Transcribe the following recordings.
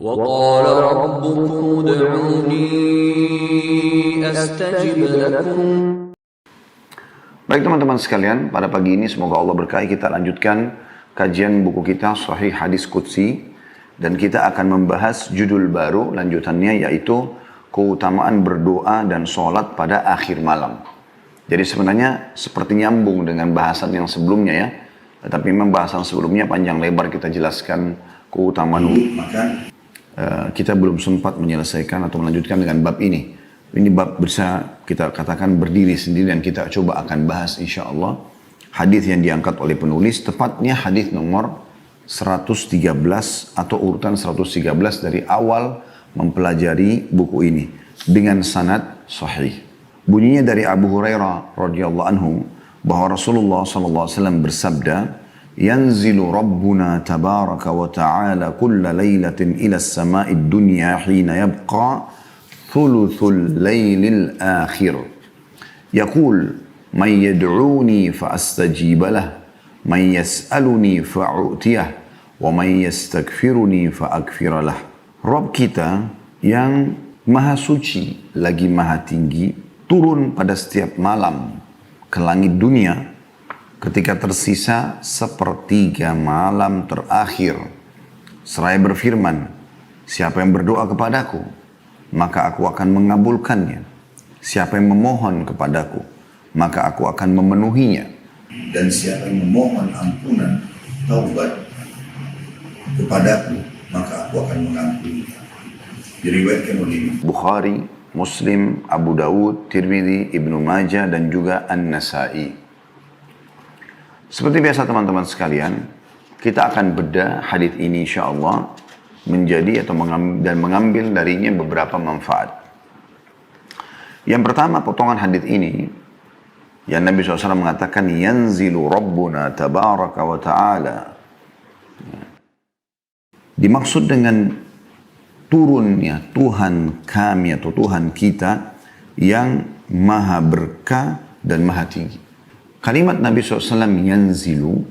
وقال ربكم ادعوني أستجب لكم. Baik teman-teman sekalian, pada pagi ini semoga Allah berkahi, kita lanjutkan kajian buku kita Sahih Hadis Qudsi, dan kita akan membahas judul baru lanjutannya, yaitu keutamaan berdoa dan sholat pada akhir malam. Jadi sebenarnya seperti nyambung dengan bahasan yang sebelumnya ya, tetapi memang bahasan sebelumnya panjang lebar kita jelaskan keutamaan, maka kita belum sempat menyelesaikan atau melanjutkan dengan bab ini. Ini bab bisa kita katakan berdiri sendiri dan kita coba akan bahas insya Allah hadis yang diangkat oleh penulis, tepatnya hadis nomor 113 atau urutan 113 dari awal mempelajari buku ini dengan sanad sahih. Bunyinya dari Abu Hurairah radhiyallahu anhu bahwa Rasulullah sallallahu alaihi wasallam bersabda, "Yanzilu Rabbuna tabaraka wa ta'ala kulla laylatin ila as-sama'id dunya hina yabqa thuluthul laylil akhir. Yaqul man yad'uni fa astajib lah, man yas'aluni fa u'tiyah, wa man yastaghfiruni fa aghfir lah." Rabb kita yang maha suci lagi maha tinggi turun pada setiap malam ke langit dunia ketika tersisa sepertiga malam terakhir, seraya berfirman, "Siapa yang berdoa kepadaku, maka aku akan mengabulkannya. Siapa yang memohon kepadaku, maka aku akan memenuhinya. Dan siapa yang memohon ampunan, taubat kepadaku, maka aku akan mengampuninya." Diriwayatkan oleh Bukhari, Muslim, Abu Dawud, Tirmidzi, Ibnu Majah, dan juga An-Nasai. Seperti biasa teman-teman sekalian, kita akan bedah hadis ini insyaallah menjadi atau mengambil darinya beberapa manfaat. Yang pertama, potongan hadis ini yang Nabi SAW mengatakan, "Yanzilu Rabbuna tabaraka wa ta'ala." Dimaksud dengan turunnya Tuhan kami atau Tuhan kita yang maha berkah dan maha tinggi. Kalimat Nabi SAW yanzilu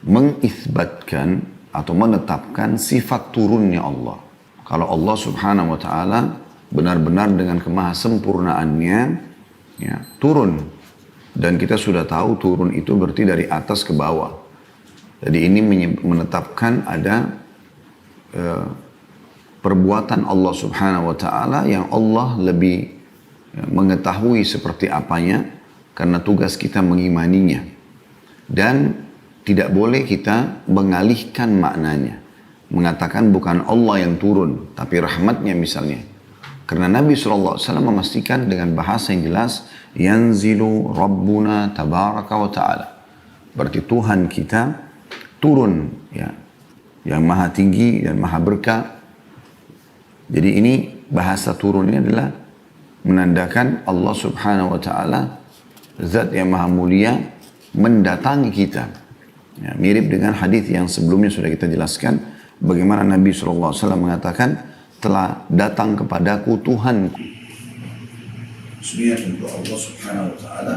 mengisbatkan atau menetapkan sifat turunnya Allah. Kalau Allah subhanahu wa ta'ala benar-benar dengan kemahasempurnaannya ya, turun. Dan kita sudah tahu turun itu berarti dari atas ke bawah. Jadi ini menetapkan ada perbuatan Allah subhanahu wa ta'ala yang Allah lebih mengetahui seperti apanya, karena tugas kita mengimaninya. Dan tidak boleh kita mengalihkan maknanya, mengatakan bukan Allah yang turun, tapi rahmatnya misalnya. Karena Nabi SAW memastikan dengan bahasa yang jelas, yanzilu Rabbuna tabaraka wa ta'ala. Berarti Tuhan kita turun, ya, yang maha tinggi dan maha berkah. Jadi ini bahasa turun ini adalah menandakan Allah subhanahu wa ta'ala, zat yang maha mulia, mendatangi kita. Ya, mirip dengan hadis yang sebelumnya sudah kita jelaskan, bagaimana Nabi SAW mengatakan, "Telah datang kepadaku Tuhanku." Sebenarnya tentu Allah subhanahu wa ta'ala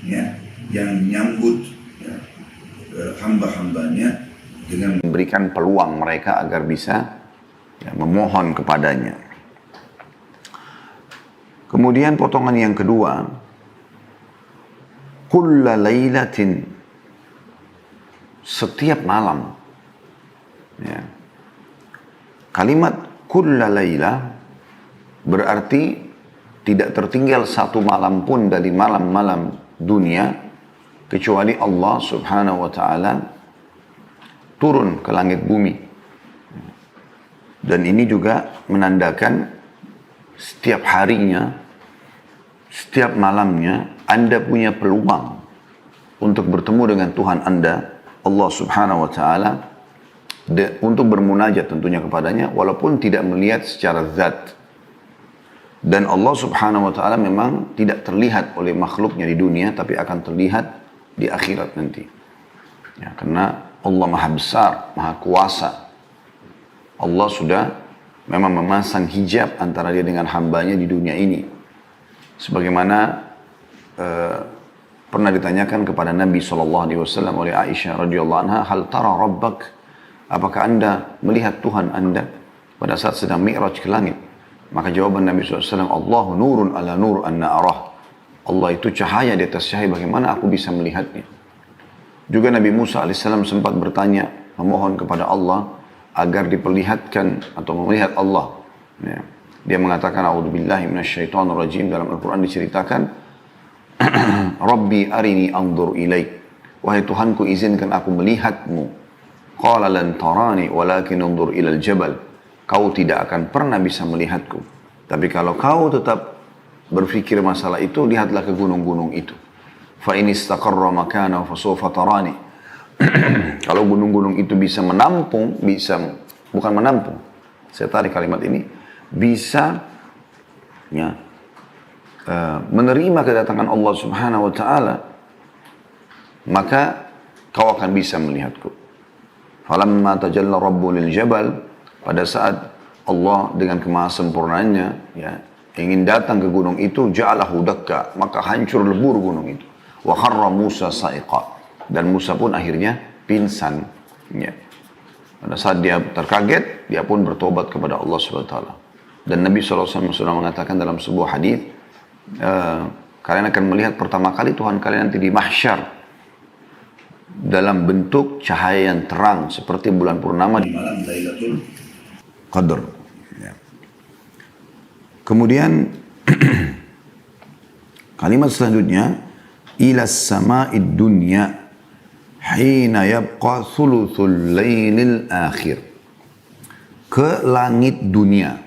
ya, yang menyambut ya, hamba-hambanya dengan memberikan peluang mereka agar bisa ya, memohon kepadanya. Kemudian potongan yang kedua, kulla laylatin, setiap malam. Ya. Kalimat kulla layla berarti tidak tertinggal satu malam pun dari malam-malam dunia kecuali Allah subhanahu wa ta'ala turun ke langit bumi. Dan ini juga menandakan setiap harinya, setiap malamnya Anda punya peluang untuk bertemu dengan Tuhan Anda, Allah subhanahu wa ta'ala, untuk bermunajat tentunya kepadanya, walaupun tidak melihat secara zat. Dan Allah subhanahu wa ta'ala memang tidak terlihat oleh makhluknya di dunia, tapi akan terlihat di akhirat nanti. Ya, karena Allah maha besar, maha kuasa. Allah sudah memang memasang hijab antara dia dengan hambanya di dunia ini. Sebagaimana pernah ditanyakan kepada Nabi SAW oleh Aisyah radhiyallahu anha, "Hal tara rabbak?" Apakah Anda melihat Tuhan Anda? pada saat sedang mi'raj ke langit. Maka jawaban Nabi SAW, Allahu nurun ala nur anna arah. Allah itu cahaya di atas cahaya, bagaimana aku bisa melihatnya. Juga Nabi Musa AS sempat bertanya, memohon kepada Allah agar diperlihatkan atau melihat Allah. Ya. Dia mengatakan, A'udzubillahi minasyaitonirrajim. Dalam Al-Quran diceritakan, Rabbi arini anzur ilaik. Wahai Tuhanku, izinkan aku melihatmu. Qala lan tarani walakin anzur ilal jabal. Kau tidak akan pernah bisa melihatku. Tapi kalau kau tetap berfikir masalah itu, lihatlah ke gunung-gunung itu. Fa in istaqarra makanahu fasawfa tarani. Kalau gunung-gunung itu bisa menampung, bukan menampung. Saya tarik kalimat ini, bisa ya, menerima kedatangan Allah Subhanahu wa taala, maka kau akan bisa melihatku. Falamma tajalla rabbu lil jabal, pada saat Allah dengan kemahasempurnaannya ya, ingin datang ke gunung itu, ja'alahu dakka, maka hancur lebur gunung itu. Wa kharra Musa sa'iqa, dan Musa pun akhirnya pingsan. Ya. Pada saat dia terkaget, dia pun bertobat kepada Allah Subhanahu wa taala. Dan Nabi SAW sudah mengatakan dalam sebuah hadis, kalian akan melihat pertama kali Tuhan kalian nanti di mahsyar dalam bentuk cahaya yang terang seperti bulan purnama di malam Lailatul Qadar. Ya. Kemudian kalimat selanjutnya, ila sama'id dunya hina yabqa thuluthul lailil akhir. Ke langit dunia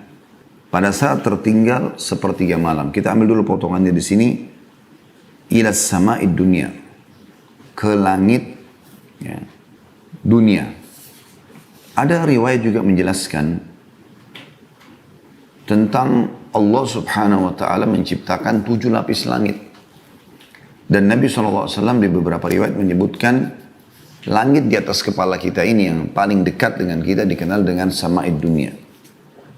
pada saat tertinggal sepertiga malam. Kita ambil dulu potongannya di sini. Ila sama'id dunya, ke langit ya, dunia. Ada riwayat juga menjelaskan tentang Allah Subhanahu wa taala menciptakan 7 lapis langit. Dan Nabi SAW di beberapa riwayat menyebutkan langit di atas kepala kita ini yang paling dekat dengan kita dikenal dengan sama'id dunia.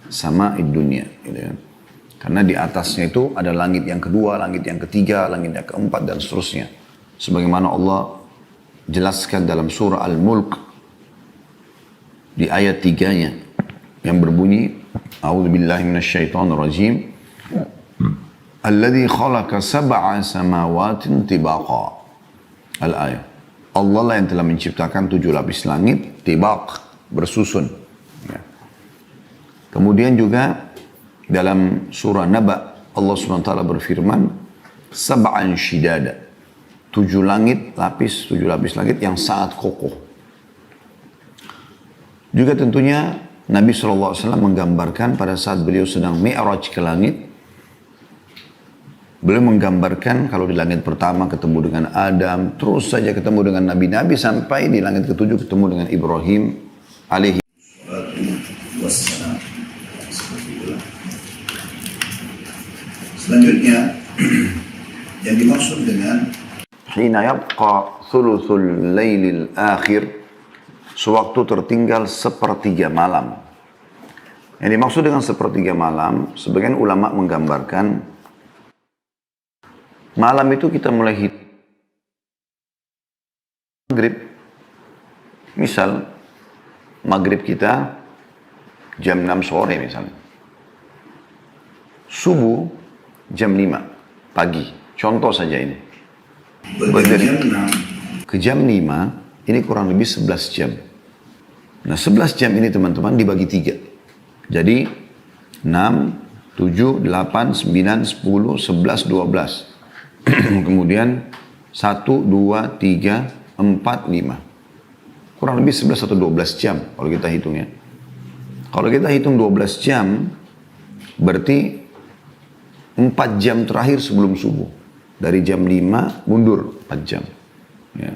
Sama'id dunia, gitu ya. Karena di atasnya itu ada langit yang kedua, langit yang ketiga, langit yang keempat, dan seterusnya. Sebagaimana Allah jelaskan dalam surah Al-Mulk di ayat 3-nya yang berbunyi, A'udzubillahi minasyaitonirrajim. Alladzi khalaqa sab'a samawatin tibaqa. Al-ayat. Allah lah yang telah menciptakan 7 lapis langit tibaq, bersusun. Ya. Kemudian juga dalam surah Naba Allah SWT berfirman, sab'an shidada. 7 lapis langit yang sangat kokoh. Juga tentunya Nabi SAW menggambarkan pada saat beliau sedang mi'raj ke langit, beliau menggambarkan kalau di langit pertama ketemu dengan Adam, terus saja ketemu dengan Nabi-Nabi, sampai di langit ketujuh ketemu dengan Ibrahim alaihi wassalam. Selanjutnya, yang dimaksud dengan hina yabqa thuluthul lailil akhir, sewaktu tertinggal sepertiga malam. Yang dimaksud dengan sepertiga malam, sebagian ulama menggambarkan malam itu kita mulai hitung maghrib. Misal maghrib kita jam 6 sore misalnya. Subuh jam 5 pagi. Contoh saja ini. Ke jam 5 ini kurang lebih 11 jam. Nah 11 jam ini teman-teman dibagi 3. Jadi 6, 7, 8, 9, 10, 11, 12. Kemudian 1, 2, 3, 4, 5. Kurang lebih 11 atau 12 jam kalau kita hitung ya. Kalau kita hitung 12 jam, berarti 4 jam terakhir sebelum subuh. Dari jam 5 mundur 4 jam. Ya.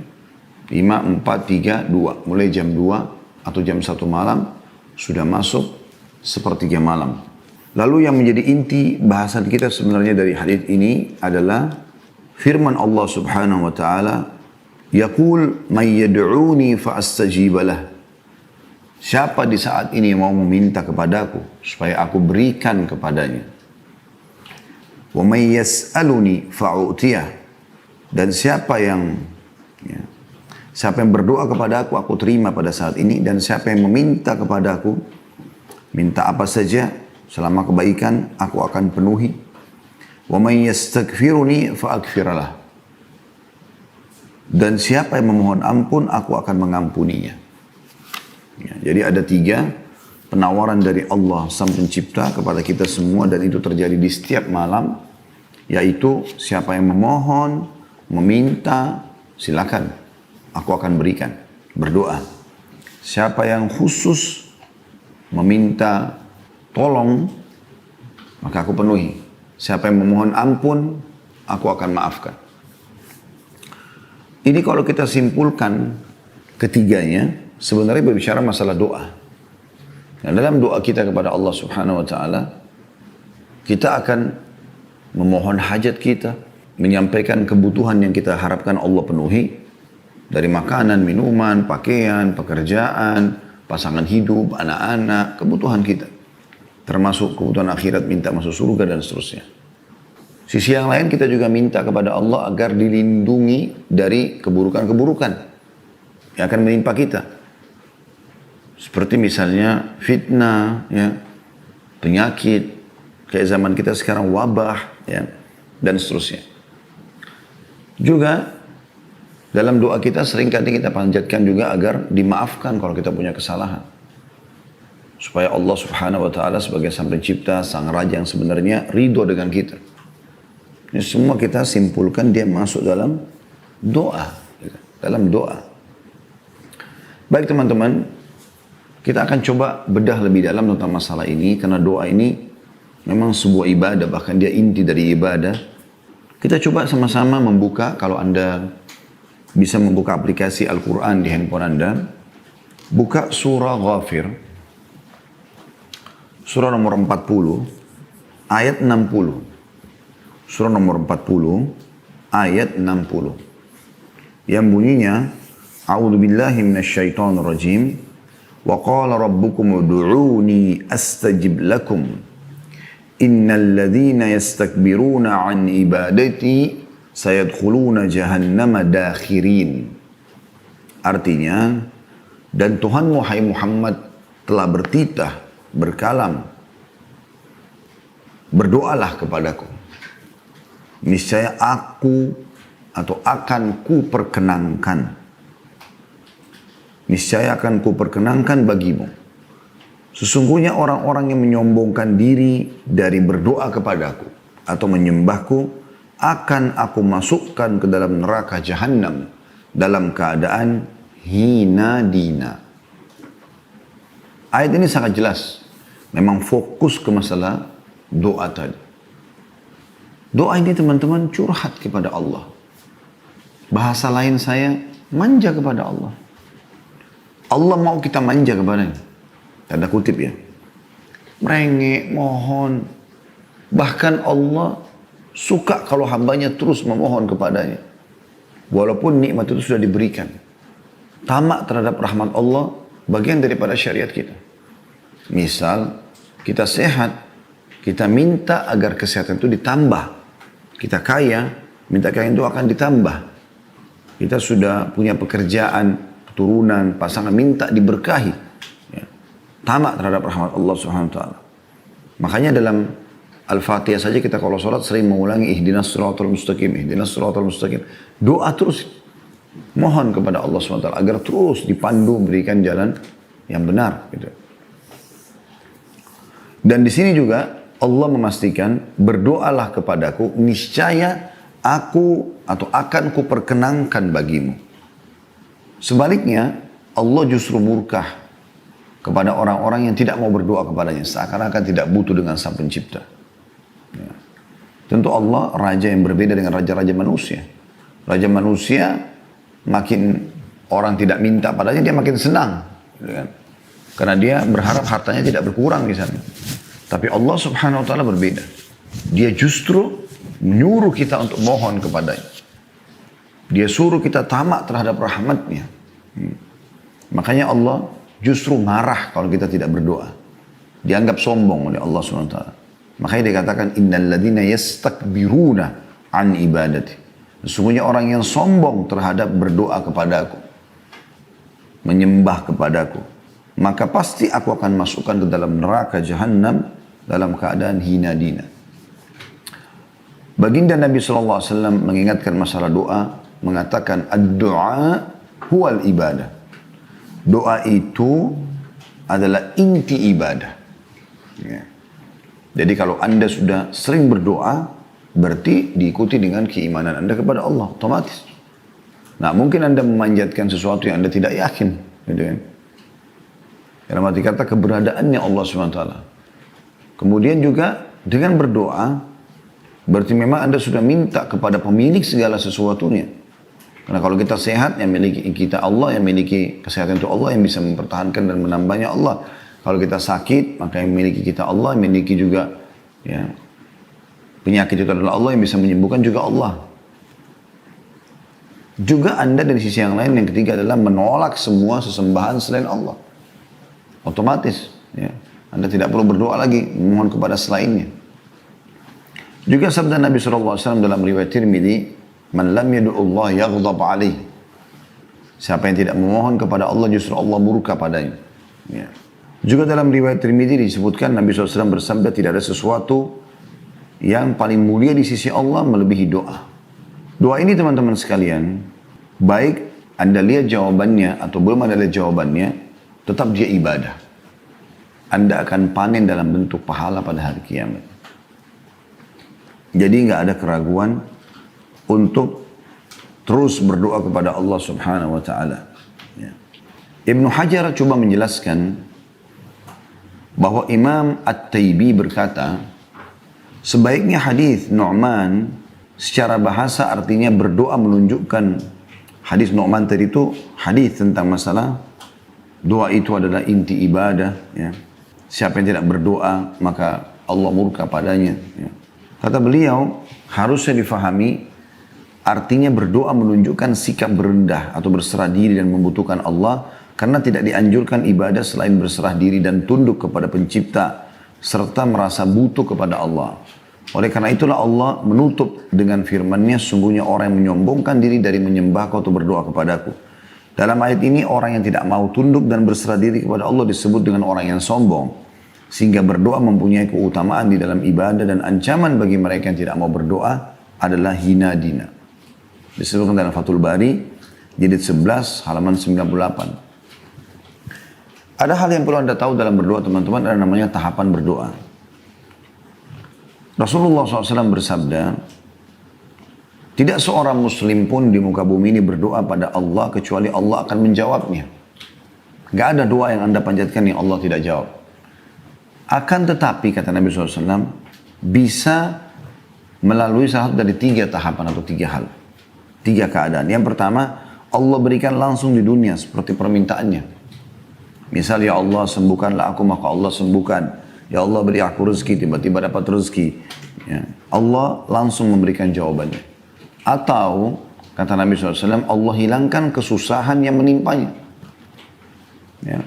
5, 4, 3, 2. Mulai jam 2 atau jam 1 malam sudah masuk sepertiga malam. Lalu yang menjadi inti bahasan kita sebenarnya dari hadis ini adalah firman Allah Subhanahu wa taala, yaqul may yad'uni fa astajibalah. Siapa di saat ini mau meminta kepadaku supaya aku berikan kepadanya. Wa may yas'aluni fa'utiyah. Dan siapa yang berdoa kepada aku terima pada saat ini, dan siapa yang meminta kepada aku Minta apa saja selama kebaikan aku akan penuhi. Wa may yastaghfiruni fa aghfiralah. Dan siapa yang memohon ampun, aku akan mengampuninya. Ya, jadi ada 3 penawaran dari Allah Sang Pencipta kepada kita semua, dan itu terjadi di setiap malam, yaitu siapa yang memohon, meminta, silakan, aku akan berikan. Berdoa. Siapa yang khusus meminta tolong, maka aku penuhi. Siapa yang memohon ampun, aku akan maafkan. Ini kalau kita simpulkan ketiganya, sebenarnya berbicara masalah doa. Dan dalam doa kita kepada Allah Subhanahu wa Ta'ala, kita akan memohon hajat kita, menyampaikan kebutuhan yang kita harapkan Allah penuhi, dari makanan, minuman, pakaian, pekerjaan, pasangan hidup, anak-anak, kebutuhan kita. Termasuk kebutuhan akhirat, minta masuk surga dan seterusnya. Sisi yang lain kita juga minta kepada Allah agar dilindungi dari keburukan-keburukan yang akan menimpa kita. Seperti misalnya fitnah, ya, penyakit, kayak zaman kita sekarang wabah, ya, dan seterusnya. Juga dalam doa kita seringkali kita panjatkan juga agar dimaafkan kalau kita punya kesalahan. Supaya Allah Subhanahu wa Ta'ala sebagai Sang Pencipta, Sang Raja yang sebenarnya ridho dengan kita. Ini semua kita simpulkan dia masuk dalam doa. Dalam doa. Baik teman-teman, kita akan coba bedah lebih dalam tentang masalah ini. Karena doa ini memang sebuah ibadah, bahkan dia inti dari ibadah. Kita coba sama-sama membuka, kalau Anda bisa membuka aplikasi Al-Quran di handphone Anda. Buka surah Ghafir. Surah nomor 40, ayat 60. Surah nomor 40, ayat 60. Yang bunyinya, A'udzu billahi minasyaitonir rajim. Wa qala rabbukum ud'uni astajib lakum. Innal ladzina yastakbiruna an ibadati sayadkhuluna jahannama dakhirin. Artinya, dan Tuhanmu hai Muhammad telah bertitah, berkalam, berdoalah kepadaku. Niscaya aku atau akan ku perkenankan. Niscaya akan ku perkenankan bagimu. Sesungguhnya orang-orang yang menyombongkan diri dari berdoa kepadaku atau menyembahku, akan aku masukkan ke dalam neraka Jahannam dalam keadaan hina dina. Ayat ini sangat jelas. Memang fokus ke masalah doa tadi. Doa ini teman-teman curhat kepada Allah. Bahasa lain saya, manja kepada Allah. Allah mau kita manja kepadanya. Tanda kutip ya. Merengek, mohon. Bahkan Allah suka kalau hambanya terus memohon kepadanya. Walaupun nikmat itu sudah diberikan. Tamak terhadap rahmat Allah bagian daripada syariat kita. Misal kita sehat, kita minta agar kesehatan itu ditambah. Kita kaya, minta kaya itu akan ditambah. Kita sudah punya pekerjaan, keturunan, pasangan, minta diberkahi. Ya. Tamak terhadap rahmat Allah Subhanahu wa Ta'ala. Makanya dalam Al-Fatihah saja kita kalau sholat sering mengulangi ihdinas siratal mustaqim, ihdinas siratal mustaqim. Doa terus mohon kepada Allah SWT agar terus dipandu berikan jalan yang benar. Gitu. Dan di sini juga Allah memastikan berdoalah kepadaku, niscaya aku atau akan kuperkenankan bagimu. Sebaliknya Allah justru murkah kepada orang-orang yang tidak mau berdoa kepadanya, seakan-akan tidak butuh dengan Sang Pencipta. Ya. Tentu Allah raja yang berbeda dengan raja-raja manusia. Raja manusia makin orang tidak minta padanya dia makin senang, gitu kan? Karena dia berharap hartanya tidak berkurang di sana. Tapi Allah Subhanahu wa Ta'ala berbeda. Dia justru menyuruh kita untuk mohon kepadanya. Dia suruh kita tamak terhadap rahmatnya. Makanya Allah justru marah kalau kita tidak berdoa. Dianggap sombong oleh Allah Subhanahu wa Ta'ala. Makanya dikatakan innal ladzina yastakbiruna an ibadati. Sesungguhnya orang yang sombong terhadap berdoa kepadaku, menyembah kepadaku, maka pasti aku akan masukkan ke dalam neraka Jahannam dalam keadaan hina dina. Baginda Nabi SAW mengingatkan masalah doa, mengatakan ad-du'a huwal ibadah. Doa itu adalah inti ibadah. Ya. Jadi kalau Anda sudah sering berdoa, berarti diikuti dengan keimanan Anda kepada Allah, otomatis. Nah, mungkin Anda memanjatkan sesuatu yang Anda tidak yakin, gitu kan? Dalam arti kata keberadaannya Allah SWT. Kemudian juga dengan berdoa, berarti memang Anda sudah minta kepada pemilik segala sesuatunya. Karena kalau kita sehat, yang miliki kita Allah, yang miliki kesehatan itu Allah, yang bisa mempertahankan dan menambahnya Allah. Kalau kita sakit, maka yang miliki kita Allah, yang miliki juga ya, penyakit itu adalah Allah, yang bisa menyembuhkan juga Allah. Juga Anda dari sisi yang lain, yang ketiga adalah menolak semua sesembahan selain Allah. Otomatis, ya, Anda tidak perlu berdoa lagi, memohon kepada selainnya. Juga sabda Nabi SAW dalam riwayat Tirmidzi, "Man lam yad'ullah yaghdab alaih." Siapa yang tidak memohon kepada Allah, justru Allah murka padanya. Ya. Juga dalam riwayat Tirmidzi disebutkan Nabi SAW bersabda, tidak ada sesuatu yang paling mulia di sisi Allah melebihi doa. Doa ini teman-teman sekalian, baik Anda lihat jawabannya atau belum Anda lihat jawabannya, tetap dia ibadah. Anda akan panen dalam bentuk pahala pada hari kiamat. Jadi nggak ada keraguan untuk terus berdoa kepada Allah Subhanahu wa taala. Ya. Ibnu Hajar coba menjelaskan bahwa Imam At-Taibi berkata, sebaiknya hadis Nu'man secara bahasa artinya berdoa menunjukkan hadis Nu'man tadi itu hadis tentang masalah doa itu adalah inti ibadah. Ya. Siapa yang tidak berdoa maka Allah murka padanya. Ya. Kata beliau, harusnya difahami artinya berdoa menunjukkan sikap berendah atau berserah diri dan membutuhkan Allah, karena tidak dianjurkan ibadah selain berserah diri dan tunduk kepada pencipta serta merasa butuh kepada Allah. Oleh karena itulah Allah menutup dengan firman-Nya, sungguhnya orang yang menyombongkan diri dari menyembahku atau berdoa kepadaku. Dalam ayat ini orang yang tidak mau tunduk dan berserah diri kepada Allah disebut dengan orang yang sombong. Sehingga berdoa mempunyai keutamaan di dalam ibadah, dan ancaman bagi mereka yang tidak mau berdoa adalah hina dina. Disebutkan dalam Fathul Bari, jilid 11, halaman 98. Ada hal yang perlu Anda tahu dalam berdoa teman-teman, ada namanya tahapan berdoa. Rasulullah SAW bersabda, tidak seorang muslim pun di muka bumi ini berdoa pada Allah kecuali Allah akan menjawabnya. Gak ada doa yang Anda panjatkan yang Allah tidak jawab. Akan tetapi, kata Nabi SAW, bisa melalui salah satu dari 3 tahapan atau 3 hal. 3 keadaan. Yang pertama, Allah berikan langsung di dunia seperti permintaannya. Misal, ya Allah sembuhkanlah aku, maka Allah sembuhkan. Ya Allah beri aku rezeki, tiba-tiba dapat rezeki. Ya. Allah langsung memberikan jawabannya. Atau, kata Nabi SAW, Allah hilangkan kesusahan yang menimpanya. Ya.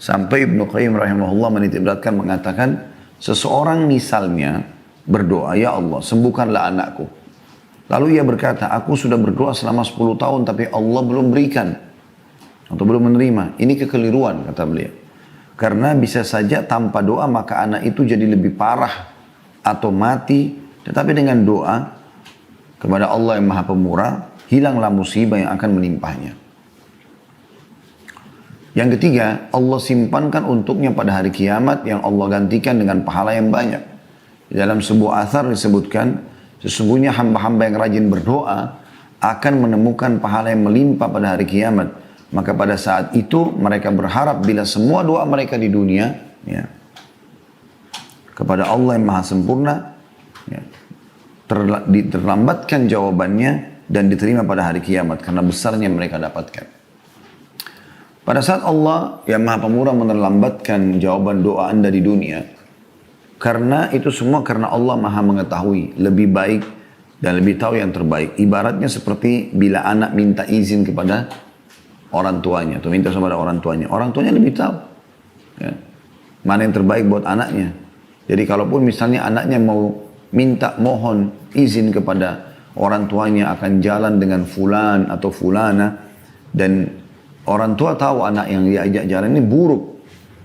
Sampai Ibnu Qayyim rahimahullah menitipberatkan mengatakan, seseorang misalnya berdoa, ya Allah sembuhkanlah anakku. Lalu ia berkata, aku sudah berdoa selama 10 tahun tapi Allah belum berikan atau belum menerima. Ini kekeliruan, kata beliau. Karena bisa saja tanpa doa maka anak itu jadi lebih parah atau mati. Tetapi dengan doa kepada Allah yang Maha Pemurah, hilanglah musibah yang akan menimpahnya. Yang ketiga, Allah simpankan untuknya pada hari kiamat yang Allah gantikan dengan pahala yang banyak. Di dalam sebuah athar disebutkan, sesungguhnya hamba-hamba yang rajin berdoa akan menemukan pahala yang melimpah pada hari kiamat. Maka pada saat itu mereka berharap bila semua doa mereka di dunia ya, kepada Allah yang Maha Sempurna ya, terlambatkan jawabannya dan diterima pada hari kiamat karena besarnya yang mereka dapatkan. Pada saat Allah yang Maha Pemurah menerlambatkan jawaban doa Anda di dunia, karena itu semua karena Allah Maha mengetahui lebih baik dan lebih tahu yang terbaik. Ibaratnya seperti bila anak minta izin kepada orang tuanya atau minta kepada orang tuanya lebih tahu ya, mana yang terbaik buat anaknya. Jadi kalaupun misalnya anaknya mau minta mohon izin kepada orang tuanya akan jalan dengan fulan atau fulana, dan Orang tua tahu anak yang diajak jalan ini buruk.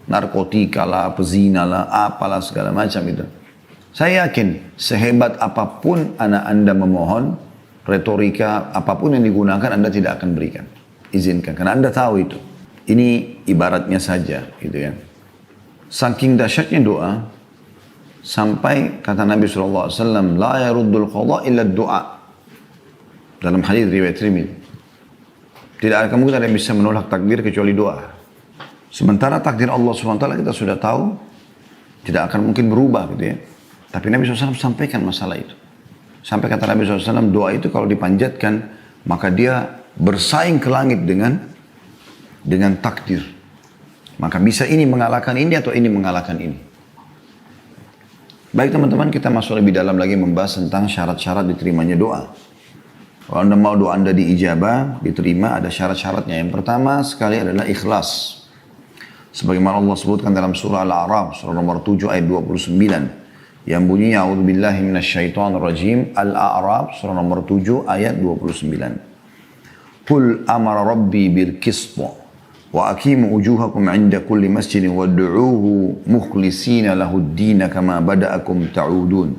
Narkotika lah, pezina lah, apalah segala macam itu. Saya yakin sehebat apapun anak Anda memohon, retorika apapun yang digunakan Anda tidak akan berikan. Izinkan, karena Anda tahu itu. Ini ibaratnya saja gitu ya. Saking dahsyatnya doa, sampai kata Nabi SAW, la yaruddul qadha illa doa. Dalam hadis riwayat Tirmidzi. Tidak akan mungkin ada yang bisa menolak takdir kecuali doa. Sementara takdir Allah SWT kita sudah tahu, tidak akan mungkin berubah gitu ya. Tapi Nabi SAW sampaikan masalah itu. Sampai kata Nabi SAW, doa itu kalau dipanjatkan, maka dia bersaing ke langit dengan takdir. Maka bisa ini mengalahkan ini atau ini mengalahkan ini. Baik teman-teman, kita masuk lebih dalam lagi membahas tentang syarat-syarat diterimanya doa. Kalau Anda mau doa Anda diijabah, diterima, ada syarat-syaratnya. Yang pertama sekali adalah ikhlas. Sebagaimana Allah sebutkan dalam surah Al-A'raf, surah nomor 7 ayat 29. Yang bunyinya, A'udzubillahi minasyaitonirrajim, Al-A'raf, surah nomor 7 ayat 29. Qul amara rabbi bil qisṭi wa aqimu wujuhakum 'inda kulli masjidin wad'uuhu mukhlisina lahud-din kama bada'akum ta'udun.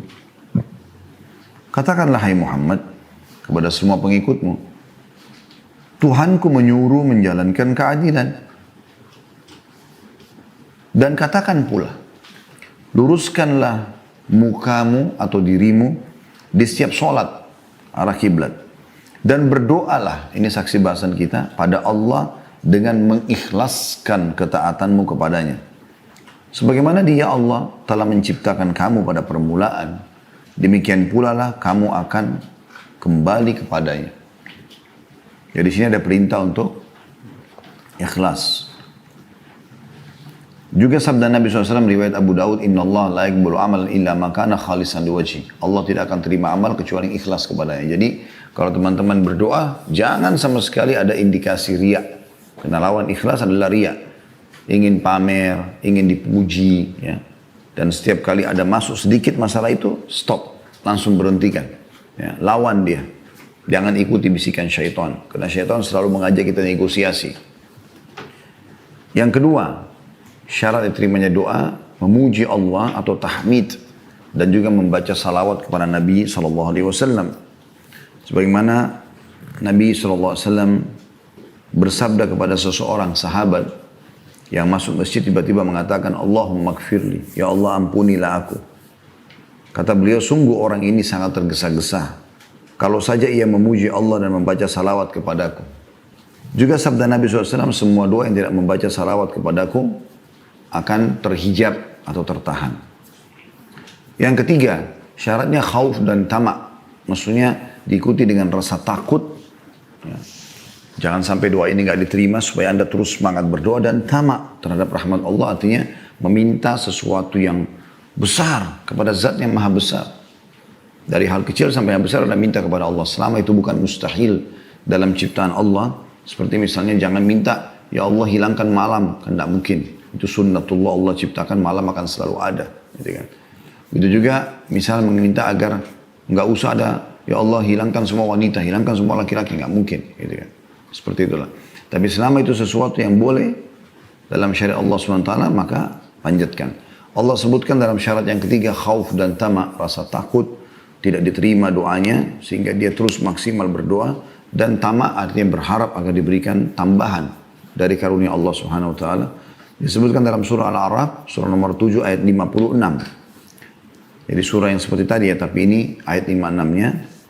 Katakanlah hai Muhammad kepada semua pengikutmu, Tuhanku menyuruh menjalankan keadilan. Dan katakan pula, luruskanlah mukamu atau dirimu di setiap sholat arah kiblat. Dan berdoalah, ini saksi bahasan kita, pada Allah dengan mengikhlaskan ketaatanmu kepadanya. Sebagaimana Dia Allah telah menciptakan kamu pada permulaan, demikian pula lah kamu akan kembali kepadanya. Jadi di sini ada perintah untuk ikhlas. Juga sabda Nabi SAW riwayat Abu Daud, Inna Allah la yaqbalu amalan illa ma kana khalisan liwajhi. Allah tidak akan terima amal kecuali ikhlas kepadanya. Jadi kalau teman-teman berdoa, jangan sama sekali ada indikasi riya. Karena lawan ikhlas adalah riya. Ingin pamer, ingin dipuji, ya. Dan setiap kali ada masuk sedikit masalah itu, stop, langsung berhentikan. Ya, lawan dia. Jangan ikuti bisikan syaitan. Karena syaitan selalu mengajak kita negosiasi. Yang kedua, syarat diterimanya doa, memuji Allah atau tahmid. Dan juga membaca salawat kepada Nabi SAW. Sebagaimana Nabi SAW bersabda kepada seseorang sahabat yang masuk masjid tiba-tiba mengatakan, Allahumma gfirli, ya Allah ampunilah aku. Kata beliau, sungguh orang ini sangat tergesa-gesa. Kalau saja ia memuji Allah dan membaca salawat kepadaku. Juga sabda Nabi SAW, semua doa yang tidak membaca salawat kepadaku akan terhijab atau tertahan. Yang ketiga, syaratnya khauf dan tamak. Maksudnya diikuti dengan rasa takut. Ya. Jangan sampai doa ini nggak diterima supaya Anda terus semangat berdoa dan tamak terhadap rahmat Allah. Artinya meminta sesuatu yang besar kepada zat yang maha besar. Dari hal kecil sampai yang besar Anda minta kepada Allah. Selama itu bukan mustahil dalam ciptaan Allah. Seperti misalnya jangan minta, ya Allah hilangkan malam. Kan tidak mungkin. Itu sunnatullah, Allah ciptakan malam akan selalu ada. Gitu kan. Itu juga misal meminta agar nggak usah ada, ya Allah hilangkan semua wanita, hilangkan semua laki-laki. Nggak mungkin. Gitu kan. Seperti itulah. Tapi selama itu sesuatu yang boleh dalam syariat Allah SWT, maka panjatkan. Allah sebutkan dalam syarat yang ketiga, khauf dan tamak, rasa takut, tidak diterima doanya, sehingga dia terus maksimal berdoa, dan tamak artinya berharap agar diberikan tambahan dari karunia Allah SWT. Disebutkan dalam surah Al-A'raf, surah nomor 7 ayat 56. Jadi surah yang seperti tadi ya, tapi ini ayat 56-nya.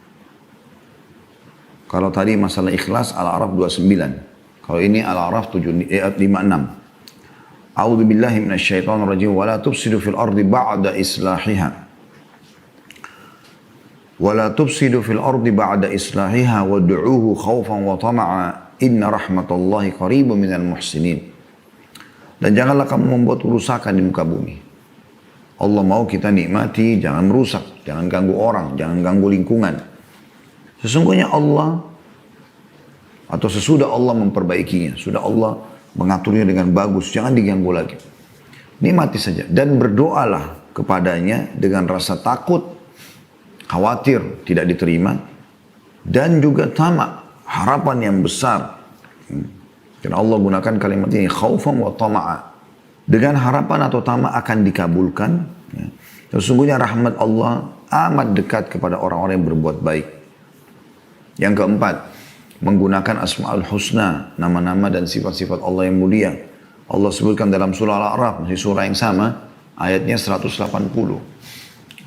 Kalau tadi masalah ikhlas Al-A'raf 29. Kalau ini Al-A'raf 56. A'udzu billahi minasyaitonir rajim wa la tufsidu fil ardi ba'da islahiha. Wa la tufsidu fil ardi ba'da islahiha wad'uuhu khaufan wa tama'a inna rahmatallahi qaribun minal muhsinin. Dan janganlah kamu membuat kerusakan di muka bumi. Allah mau kita nikmati, jangan merusak, jangan ganggu orang, jangan ganggu lingkungan. Sesungguhnya Allah atau sesudah Allah memperbaikinya, sudah Allah mengaturnya dengan bagus, jangan diganggu lagi. Nikmati saja dan berdoalah kepadanya dengan rasa takut, khawatir tidak diterima dan juga tamak, harapan yang besar. Karena Allah gunakan kalimat ini khaufan wa tama'a. Dengan harapan atau tamak akan dikabulkan. Ya. Sesungguhnya rahmat Allah amat dekat kepada orang-orang yang berbuat baik. Yang keempat, menggunakan asma'ul husna, nama-nama dan sifat-sifat Allah yang mulia. Allah sebutkan dalam surah Al-A'raf, masih surah yang sama, ayatnya 180.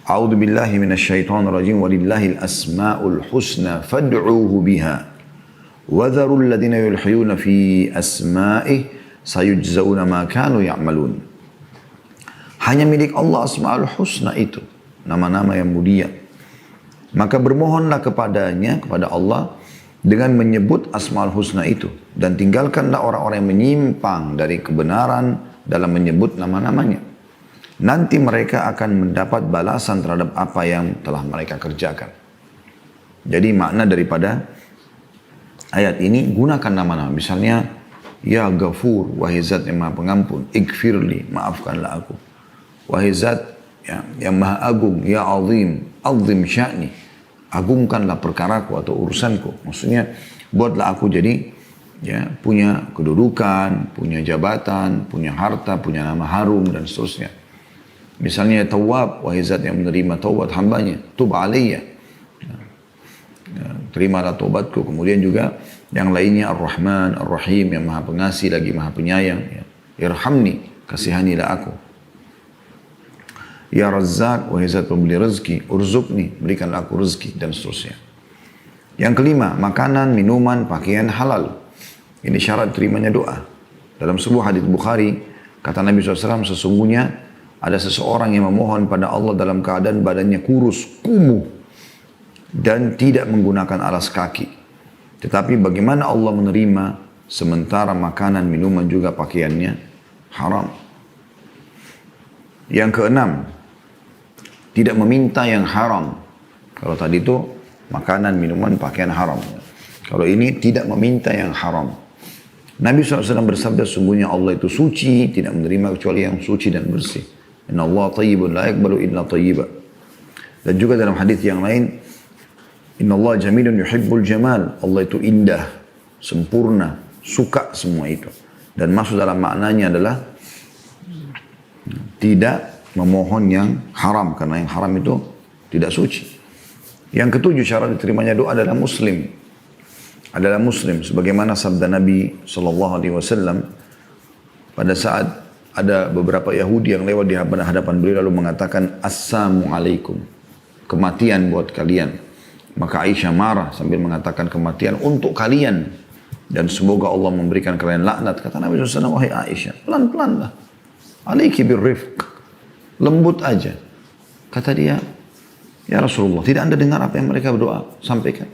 A'udzu billahi minasyaitonir rajim, walillahil asma'ul husna fad'uuhu biha. وَذَرُوا الَّذِينَ يُلْحِيُونَ فِي أَسْمَائِهِ سَيُجْزَوْنَ مَا كَانُوا يَعْمَلُونَ. Hanya milik Allah Asma'ul Husna itu, nama-nama yang mulia. Maka bermohonlah kepadanya, kepada Allah, dengan menyebut Asma'ul Husna itu. Dan tinggalkanlah orang-orang yang menyimpang dari kebenaran dalam menyebut nama-namanya. Nanti mereka akan mendapat balasan terhadap apa yang telah mereka kerjakan. Jadi makna daripada ayat ini, gunakan nama-nama. Misalnya, Ya Ghafur, wahai zat yang maha pengampun. Ighfirli, maafkanlah aku. Wahai zat yang maha agung. Ya Azim, azim sya'ni. Agungkanlah perkaraku atau urusanku. Maksudnya, buatlah aku jadi punya kedudukan, punya jabatan, punya harta, punya nama harum, dan seterusnya. Misalnya, Tawwab, wahai zat yang menerima taubat hambanya. Tub alaiya. Terimalah taubatku. Kemudian juga yang lainnya Ar-Rahman, Ar-Rahim, yang maha pengasih lagi maha penyayang. Irhamni, kasihanilah aku. Ya Razzaq, wahai zat pemberi rezeki. Urzukni, berikanlah aku rezeki, dan seterusnya. Yang kelima, makanan, minuman, pakaian halal. Ini syarat terimanya doa. Dalam sebuah hadits Bukhari, kata Nabi SAW, sesungguhnya ada seseorang yang memohon pada Allah dalam keadaan badannya kurus, kumuh, dan tidak menggunakan alas kaki. Tetapi bagaimana Allah menerima sementara makanan, minuman juga pakaiannya haram. Yang keenam, tidak meminta yang haram. Kalau tadi itu makanan, minuman, pakaian haram. Kalau ini tidak meminta yang haram. Nabi SAW bersabda, sungguhnya Allah itu suci, tidak menerima kecuali yang suci dan bersih. Inna Allah tayyibun la yaqbalu illa tayyiba. Dan juga dalam hadis yang lain, Inna Allah jamilun yuhibbul jamal. Allah itu indah, sempurna, suka semua itu. Dan masuk dalam maknanya adalah tidak memohon yang haram. Karena yang haram itu tidak suci. Yang ketujuh, syarat diterimanya doa adalah muslim. Adalah muslim. Sebagaimana sabda Nabi SAW pada saat ada beberapa Yahudi yang lewat di hadapan beliau lalu mengatakan, Assalamualaikum. Kematian buat kalian. Maka Aisyah marah sambil mengatakan kematian untuk kalian. Dan semoga Allah memberikan kalian laknat. Kata Nabi SAW, wahai Aisyah, pelan-pelan lah. Alaiki birrifq. Lembut aja. Kata dia, ya Rasulullah, tidak anda dengar apa yang mereka berdoa? Sampaikan.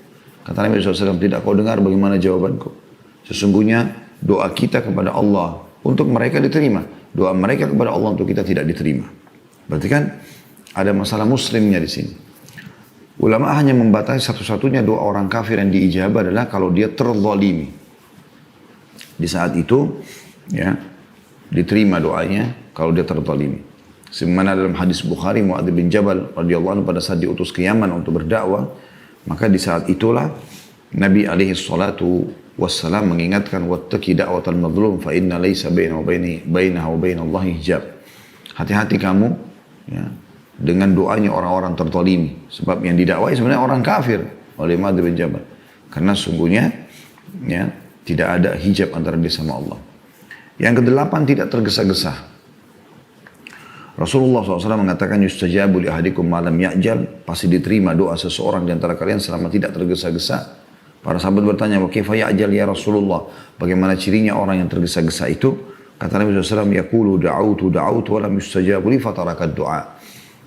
Kata Nabi SAW, tidak kau dengar bagaimana jawabanku? Sesungguhnya doa kita kepada Allah untuk mereka diterima. Doa mereka kepada Allah untuk kita tidak diterima. Berarti kan ada masalah muslimnya di sini. Ulama hanya membatasi satu-satunya doa orang kafir yang diijabah adalah kalau dia terzalimi. Di saat itu, diterima doanya kalau dia terzalimi. Sebagaimana dalam hadis Bukhari, Mu'adz bin Jabal radhiyallahu anhu pada saat diutus ke Yaman untuk berdakwah, maka di saat itulah Nabi alaihi salatu wassalam mengingatkan, wattaqi da'watal mazlum fa inna laysa bainahu wa bainallahi hijab. Hati-hati kamu dengan doanya orang-orang terzalimi. Sebab yang didakwai sebenarnya orang kafir oleh Mu'adz bin Jabal. Karena sungguhnya tidak ada hijab antara dia sama Allah. Yang kedelapan, tidak tergesa-gesa. Rasulullah SAW mengatakan, yustajabu li ahadikum malam ya'jal. Pasti diterima doa seseorang di antara kalian selama tidak tergesa-gesa. Para sahabat bertanya, wa kaifa ya'jal ya Rasulullah? Bagaimana cirinya orang yang tergesa-gesa itu? Kata Nabi SAW, yaqulu da'autu wa lam yustajabu li fatarakat doa.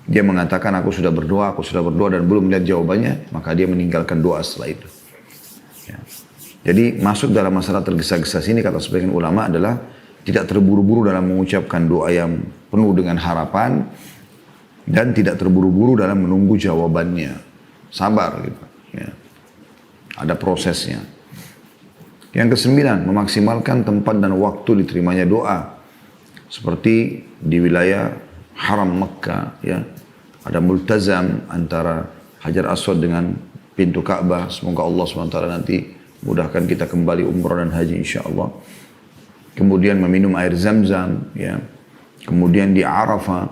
Dia mengatakan, aku sudah berdoa dan belum melihat jawabannya, maka dia meninggalkan doa setelah itu. Jadi masuk dalam masalah tergesa-gesa sini, kata sebagian ulama adalah tidak terburu-buru dalam mengucapkan doa yang penuh dengan harapan, dan tidak terburu-buru dalam menunggu jawabannya. Sabar gitu. Ada prosesnya. Yang kesembilan, memaksimalkan tempat dan waktu diterimanya doa. Seperti di wilayah Haram Mekah, ada multazam antara Hajar Aswad dengan pintu Ka'bah. Semoga Allah SWT nanti mudahkan kita kembali umrah dan haji insya Allah. Kemudian meminum air zam-zam, ya. Kemudian di Arafah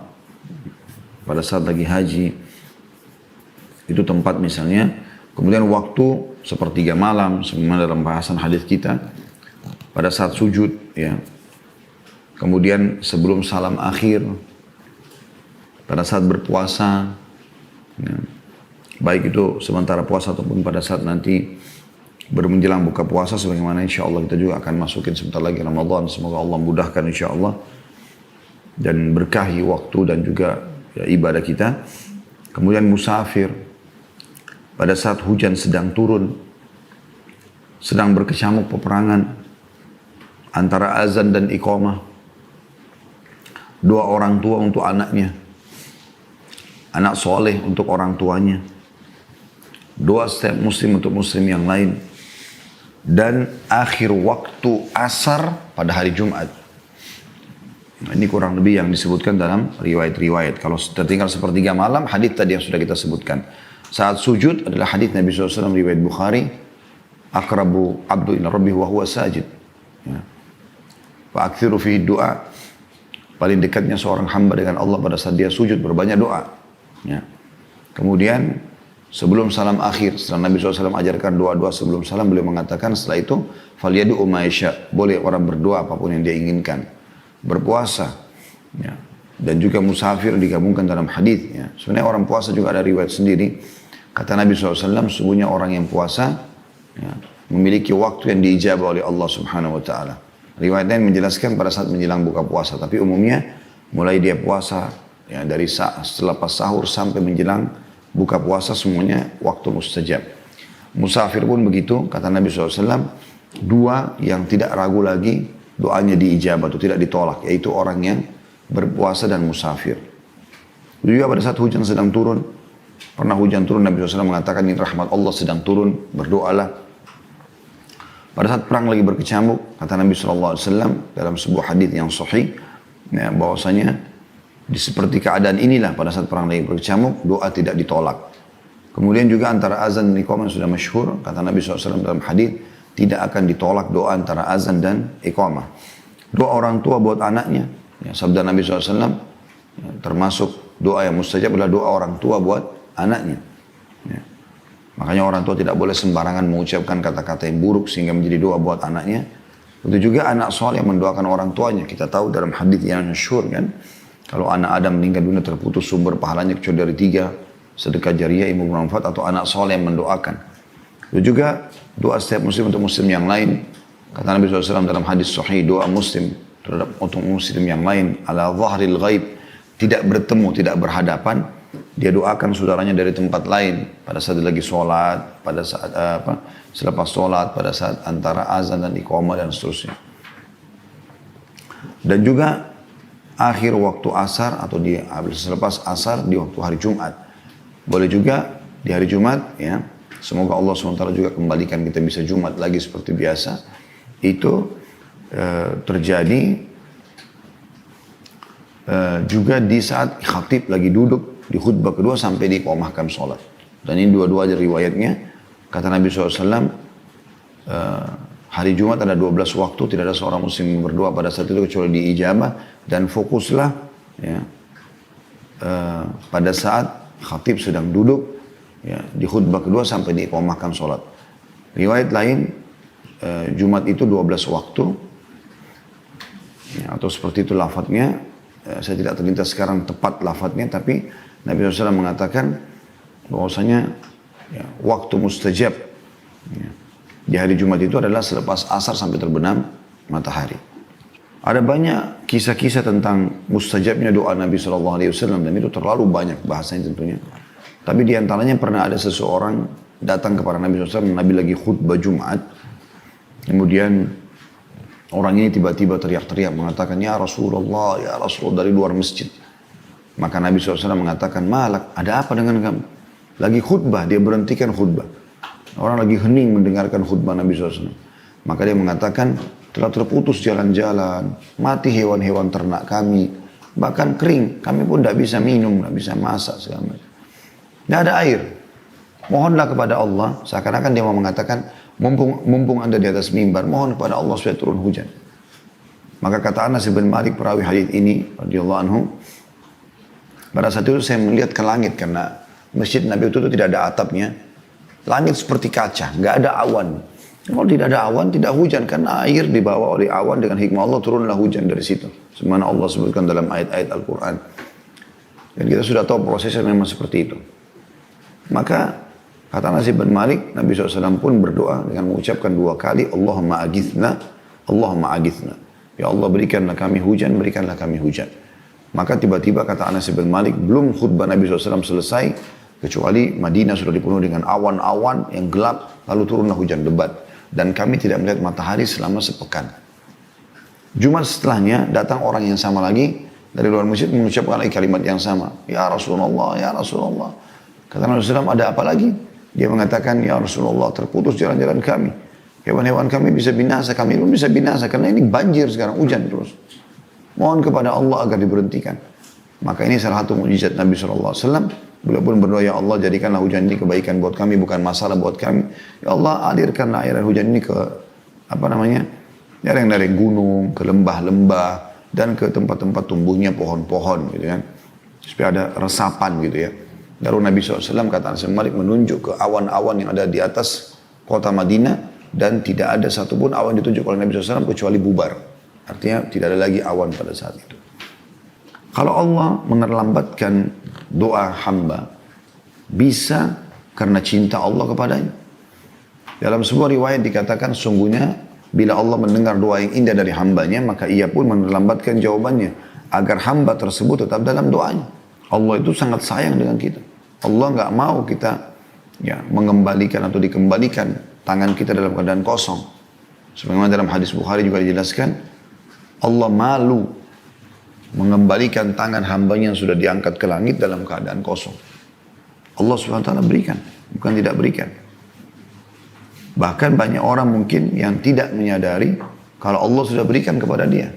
pada saat lagi haji, itu tempat misalnya. Kemudian waktu sepertiga malam, sebagaimana dalam bahasan hadis kita, pada saat sujud, ya. Kemudian sebelum salam akhir, pada saat berpuasa, ya. Baik itu sementara puasa ataupun pada saat nanti menjelang buka puasa, sebagaimana insya Allah kita juga akan masukin sebentar lagi Ramadan. Semoga Allah mudahkan insya Allah dan berkahi waktu dan juga ya, ibadah kita. Kemudian musafir pada saat hujan sedang turun, sedang berkecamuk peperangan antara azan dan iqamah, doa orang tua untuk anaknya, anak soleh untuk orang tuanya, doa setiap muslim untuk muslim yang lain, dan akhir waktu asar pada hari Jumat. Nah, ini kurang lebih yang disebutkan dalam riwayat-riwayat. Kalau tertinggal sepertiga malam, hadis tadi yang sudah kita sebutkan. Saat sujud adalah hadis Nabi SAW riwayat Bukhari, akrabu abdu ila rabbih wa huwa sajid. Ya. Wa aktsiru fihi doa. Paling dekatnya seorang hamba dengan Allah pada saat dia sujud, berbanyak doa. Ya. Kemudian sebelum salam akhir, setelah Nabi SAW ajarkan doa-doa sebelum salam, beliau mengatakan setelah itu, falyadu'u ma yasha, boleh orang berdoa apapun yang dia inginkan. Berpuasa, ya. Dan juga musafir digabungkan dalam hadis. Ya. Sebenarnya orang puasa juga ada riwayat sendiri. Kata Nabi SAW, sesungguhnya orang yang puasa ya, memiliki waktu yang diijabah oleh Allah Subhanahu Wa Taala. Riwayat lain menjelaskan pada saat menjelang buka puasa, tapi umumnya mulai dia puasa ya, dari setelah pas sahur sampai menjelang buka puasa semuanya waktu mustajab. Musafir pun begitu, kata Nabi SAW, dua yang tidak ragu lagi doanya diijabah atau tidak ditolak, yaitu orang yang berpuasa dan musafir. Juga pada saat hujan sedang turun, pernah hujan turun, Nabi SAW mengatakan ini rahmat Allah sedang turun, berdoalah. Pada saat perang lagi berkecamuk, kata Nabi SAW dalam sebuah hadis yang sahih, ya, bahwasanya di seperti keadaan inilah pada saat perang lagi berkecamuk, doa tidak ditolak. Kemudian juga antara azan dan iqamah sudah masyhur, kata Nabi SAW dalam hadis, tidak akan ditolak doa antara azan dan iqamah. Doa orang tua buat anaknya, ya, sabda Nabi SAW, ya, termasuk doa yang mustajab adalah doa orang tua buat anaknya. Ya. Makanya orang tua tidak boleh sembarangan mengucapkan kata-kata yang buruk sehingga menjadi doa buat anaknya. Itu juga anak soleh yang mendoakan orang tuanya. Kita tahu dalam hadis yang masyhur kan, kalau anak Adam meninggal dunia terputus sumber pahalanya kecuali dari 3, sedekah jariah, ilmu bermanfaat, atau anak soleh yang mendoakan. Itu juga doa setiap muslim untuk muslim yang lain. Kata Nabi SAW dalam hadis sahih, doa muslim terhadap untuk muslim yang lain ala zahril ghaib, tidak bertemu, tidak berhadapan, dia doakan saudaranya dari tempat lain pada saat dia lagi sholat, pada saat selepas sholat, pada saat antara azan dan iqamah dan seterusnya. Dan juga akhir waktu asar atau selepas asar di waktu hari Jumat. Boleh juga di hari Jumat, ya. Semoga Allah SWT juga kembalikan kita bisa Jumat lagi seperti biasa. Itu terjadi juga di saat khatib lagi duduk di khutbah kedua sampai diiqamahkan sholat. Dan ini dua-dua aja riwayatnya. Kata Nabi SAW, hari Jumat ada 12 waktu, tidak ada seorang muslim yang berdoa pada saat itu kecuali diijabah, dan fokuslah ya, pada saat khatib sedang duduk ya, di khutbah kedua sampai diiqamahkan sholat. Riwayat lain, Jumat itu 12 waktu, ya, atau seperti itu lafadznya. Saya tidak terlintas sekarang tepat lafadznya, tapi Nabi SAW mengatakan bahwasanya ya, waktu mustajab ya, di hari Jumat itu adalah selepas asar sampai terbenam matahari. Ada banyak kisah-kisah tentang mustajabnya doa Nabi SAW, dan itu terlalu banyak bahasanya tentunya. Tapi di antaranya pernah ada seseorang datang kepada Nabi SAW, Nabi lagi khutbah Jumat. Kemudian orang ini tiba-tiba teriak-teriak mengatakan, ya Rasulullah dari luar masjid. Maka Nabi SAW mengatakan, malak, ada apa dengan kamu? Lagi khutbah, dia berhentikan khutbah. Orang lagi hening mendengarkan khutbah Nabi SAW. Maka dia mengatakan, telah terputus jalan-jalan, mati hewan-hewan ternak kami, bahkan kering, kami pun tidak bisa minum, tidak bisa masak segala macam. Tidak ada air. Mohonlah kepada Allah, seakan-akan dia mau mengatakan, mumpung anda di atas mimbar, mohon kepada Allah supaya turun hujan. Maka kata Anas bin Malik perawi hadis ini radhiyallahu anhu, pada saat itu saya melihat ke langit karena masjid Nabi itu tidak ada atapnya, langit seperti kaca, nggak ada awan. Kalau tidak ada awan, tidak hujan karena air dibawa oleh awan dengan hikmah Allah turunlah hujan dari situ. Sebagaimana Allah sebutkan dalam ayat-ayat Al-Quran. Dan kita sudah tahu prosesnya memang seperti itu. Maka kata Anas bin Malik, Nabi SAW pun berdoa dengan mengucapkan 2 kali, Allahumma agithna, Allahumma agithna. Ya Allah berikanlah kami hujan, berikanlah kami hujan. Maka tiba-tiba kata Anas bin Malik, belum khutbah Nabi SAW selesai, kecuali Madinah sudah dipenuhi dengan awan-awan yang gelap, lalu turunlah hujan lebat. Dan kami tidak melihat matahari selama sepekan. Jumat setelahnya datang orang yang sama lagi dari luar masjid mengucapkan lagi kalimat yang sama. Ya Rasulullah, ya Rasulullah. Kata Nabi SAW, ada apa lagi? Dia mengatakan, ya Rasulullah, terputus jalan-jalan kami. Hewan-hewan kami bisa binasa, kami pun bisa binasa. Karena ini banjir sekarang, hujan terus. Mohon kepada Allah agar diberhentikan. Maka ini salah satu mukjizat Nabi SAW. Beliau pun berdoa, ya Allah jadikanlah hujan ini kebaikan buat kami, bukan masalah buat kami. Ya Allah alirkanlah air hujan ini ke, yang dari gunung, ke lembah-lembah, dan ke tempat-tempat tumbuhnya pohon-pohon gitu kan. Supaya ada resapan gitu ya. Lalu Nabi SAW kata Anas bin Malik menunjuk ke awan-awan yang ada di atas kota Madinah, dan tidak ada satupun awan ditunjuk oleh Nabi SAW kecuali bubar. Artinya tidak ada lagi awan pada saat itu. Kalau Allah menerlambatkan doa hamba, bisa karena cinta Allah kepadanya. Dalam sebuah riwayat dikatakan sungguhnya bila Allah mendengar doa yang indah dari hambanya, maka ia pun menerlambatkan jawabannya agar hamba tersebut tetap dalam doanya. Allah itu sangat sayang dengan kita. Allah nggak mau kita mengembalikan atau dikembalikan tangan kita dalam keadaan kosong. Sebagaimana dalam hadis Bukhari juga dijelaskan, Allah malu mengembalikan tangan hambanya yang sudah diangkat ke langit dalam keadaan kosong. Allah SWT berikan, bukan tidak berikan. Bahkan banyak orang mungkin yang tidak menyadari kalau Allah sudah berikan kepada dia.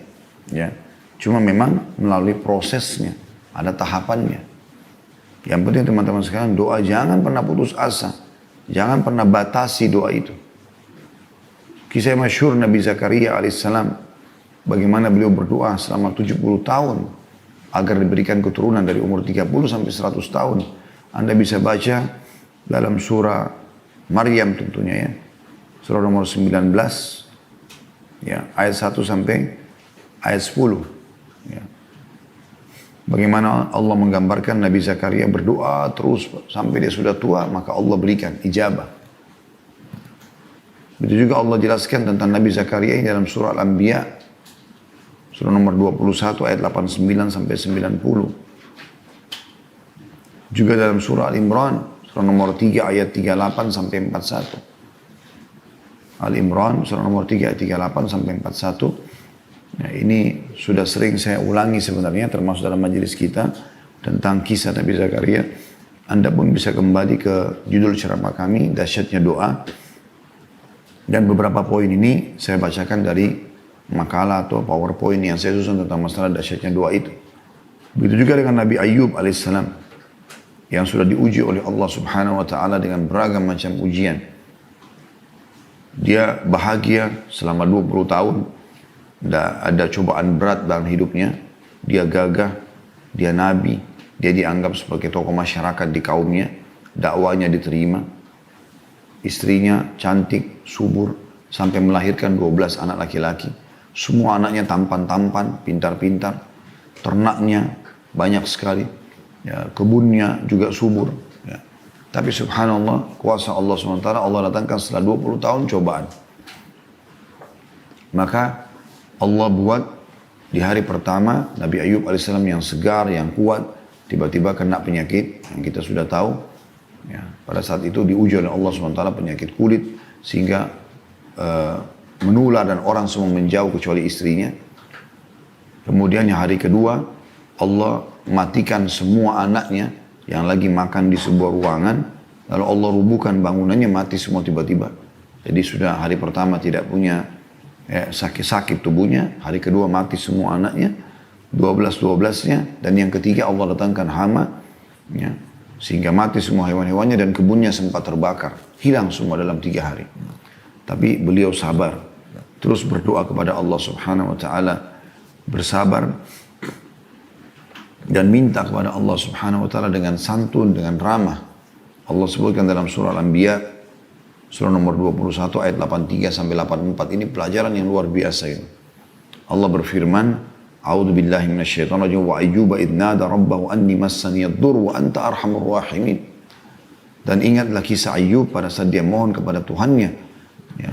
Ya, cuma memang melalui prosesnya, ada tahapannya. Yang penting teman-teman sekalian, doa jangan pernah putus asa. Jangan pernah batasi doa itu. Kisah masyhur Nabi Zakaria alaihissalam, bagaimana beliau berdoa selama 70 tahun agar diberikan keturunan dari umur 30 sampai 100 tahun. Anda bisa baca dalam surah Maryam tentunya ya. Surah nomor 19 ya, ayat 1 sampai ayat 10 ya. Bagaimana Allah menggambarkan Nabi Zakaria berdoa terus sampai dia sudah tua, maka Allah berikan ijabah. Begitu juga Allah jelaskan tentang Nabi Zakaria ini dalam surah Al-Anbiya, surah nomor 21 ayat 89 sampai 90. Juga dalam surah Al-Imran, surah nomor 3 ayat 38 sampai 41. Al-Imran, surah nomor 3 ayat 38 sampai 41. Nah, ini sudah sering saya ulangi sebenarnya, termasuk dalam majelis kita tentang kisah Nabi Zakaria. Anda pun bisa kembali ke judul ceramah kami, Dahsyatnya Doa. Dan beberapa poin ini saya bacakan dari makalah atau PowerPoint yang saya susun tentang masalah dahsyatnya doa itu. Begitu juga dengan Nabi Ayyub alaihissalam yang sudah diuji oleh Allah Subhanahu wa taala dengan beragam macam ujian. Dia bahagia selama 20 tahun. Ada cobaan berat dalam hidupnya. Dia gagah, dia nabi, dia dianggap sebagai tokoh masyarakat di kaumnya. Dakwanya diterima. Istrinya cantik, subur, sampai melahirkan 12 anak laki-laki. Semua anaknya tampan-tampan, pintar-pintar. Ternaknya banyak sekali. Ya, kebunnya juga subur. Ya. Tapi subhanallah, kuasa Allah SWT, Allah datangkan setelah 20 tahun cobaan. Maka Allah buat di hari pertama, Nabi Ayyub alaihissalam yang segar, yang kuat, tiba-tiba kena penyakit yang kita sudah tahu. Ya, pada saat itu diuji oleh Allah SWT penyakit kulit, sehingga menular dan orang semua menjauh kecuali istrinya. Kemudian yang hari kedua, Allah matikan semua anaknya yang lagi makan di sebuah ruangan, lalu Allah rubuhkan bangunannya, mati semua tiba-tiba. Jadi sudah hari pertama tidak punya sakit-sakit tubuhnya, hari kedua mati semua anaknya, 12-12-nya, dan yang ketiga Allah datangkan hama, ya, sehingga mati semua hewan-hewannya dan kebunnya sempat terbakar, hilang semua dalam 3 hari. Tapi beliau sabar. Terus berdoa kepada Allah Subhanahu wa taala, bersabar dan minta kepada Allah Subhanahu wa taala dengan santun, dengan ramah. Allah sebutkan dalam surah Al-Anbiya, surah nomor 21 ayat 83 sampai 84. Ini pelajaran yang luar biasa ini. Allah berfirman, A'udzu billahi minasyaitonir rajim wa ayyuba idh nada rabbahu anni massani ad-dur wa anta arhamur rahimin. Dan ingatlah kisah Ayub pada saat dia mohon kepada Tuhannya, ya,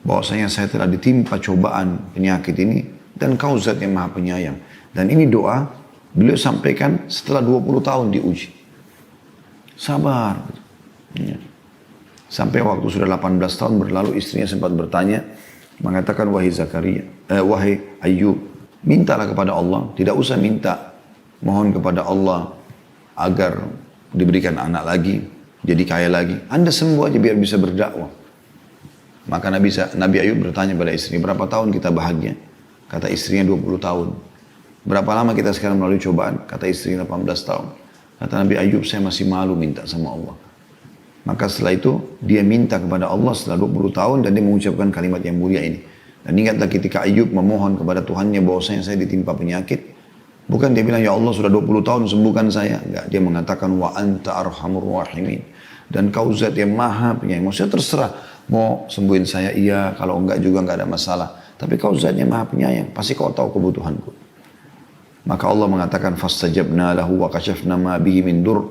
bahwasanya saya telah ditimpa cobaan penyakit ini dan Kau Zat yang Maha Penyayang. Dan ini doa beliau sampaikan setelah 20 tahun diuji. Sabar. Ya. Sampai waktu sudah 18 tahun berlalu, istrinya sempat bertanya, mengatakan, wahai Ayub, mintalah kepada Allah, tidak usah minta, mohon kepada Allah agar diberikan anak lagi, jadi kaya lagi. Anda sembuh aja biar bisa berdakwah. Maka Nabi Ayub bertanya pada istri, berapa tahun kita bahagia? Kata istrinya 20 tahun. Berapa lama kita sekarang melalui cobaan? Kata istrinya 18 tahun. Kata Nabi Ayub, saya masih malu minta sama Allah. Maka setelah itu dia minta kepada Allah setelah 20 tahun dan dia mengucapkan kalimat yang mulia ini. Dan ingatlah ketika Ayub memohon kepada Tuhannya bahwasanya saya ditimpa penyakit. Bukan dia bilang, ya Allah sudah 20 tahun sembuhkan saya. Enggak, dia mengatakan wa anta arhamur rahimin. Dan Kau Zat yang Maha Penyayang. Maksudnya terserah mau sembuhin saya, iya, kalau enggak juga enggak ada masalah. Tapi Kau Zat yang Maha Penyayang, pasti Kau tahu kebutuhanku. Maka Allah mengatakan fastajabna lahu wa kashafna ma bihi min dur.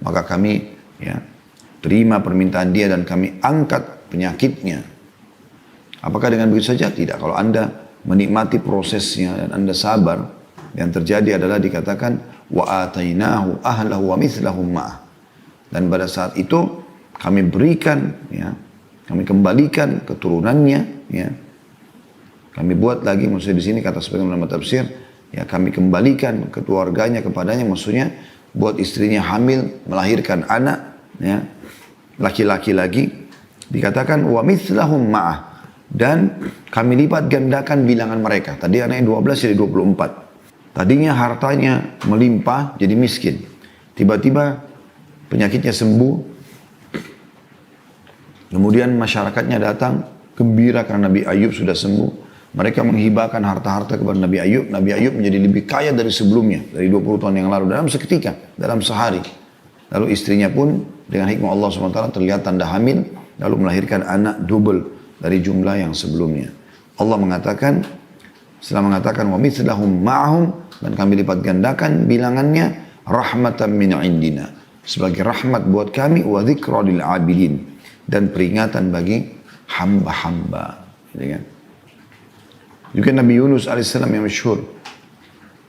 Maka kami ya terima permintaan dia dan kami angkat penyakitnya. Apakah dengan begitu saja? Tidak. Kalau Anda menikmati prosesnya dan Anda sabar, yang terjadi adalah dikatakan wa atainahu ahlahu wa mithlahum ma'ah. Dan pada saat itu kami berikan, ya, kami kembalikan keturunannya, ya. Kami buat lagi, maksudnya di sini kata sebagian ulama tafsir, ya kami kembalikan keluarganya kepadanya, maksudnya buat istrinya hamil, melahirkan anak, ya, laki-laki lagi, dikatakan wa mithlahum ma'ah, dan kami lipat gandakan bilangan mereka. Tadi anaknya 12 jadi 24. Tadinya hartanya melimpah jadi miskin. Tiba-tiba penyakitnya sembuh. Kemudian masyarakatnya datang gembira karena Nabi Ayub sudah sembuh. Mereka menghibahkan harta-harta kepada Nabi Ayub. Nabi Ayub menjadi lebih kaya dari sebelumnya, dari 20 tahun yang lalu, dalam seketika, dalam sehari. Lalu istrinya pun dengan hikmah Allah SWT terlihat tanda hamil, lalu melahirkan anak double dari jumlah yang sebelumnya. Allah mengatakan, setelah mengatakan wa mithlahum ma'ahum, dan kami lipat gandakan bilangannya, rahmatan min indina, sebagai rahmat buat kami, wa dzikra lil abidin, dan peringatan bagi hamba-hamba. Gitu kan? Juga Nabi Yunus alaihissalam yang masyhur,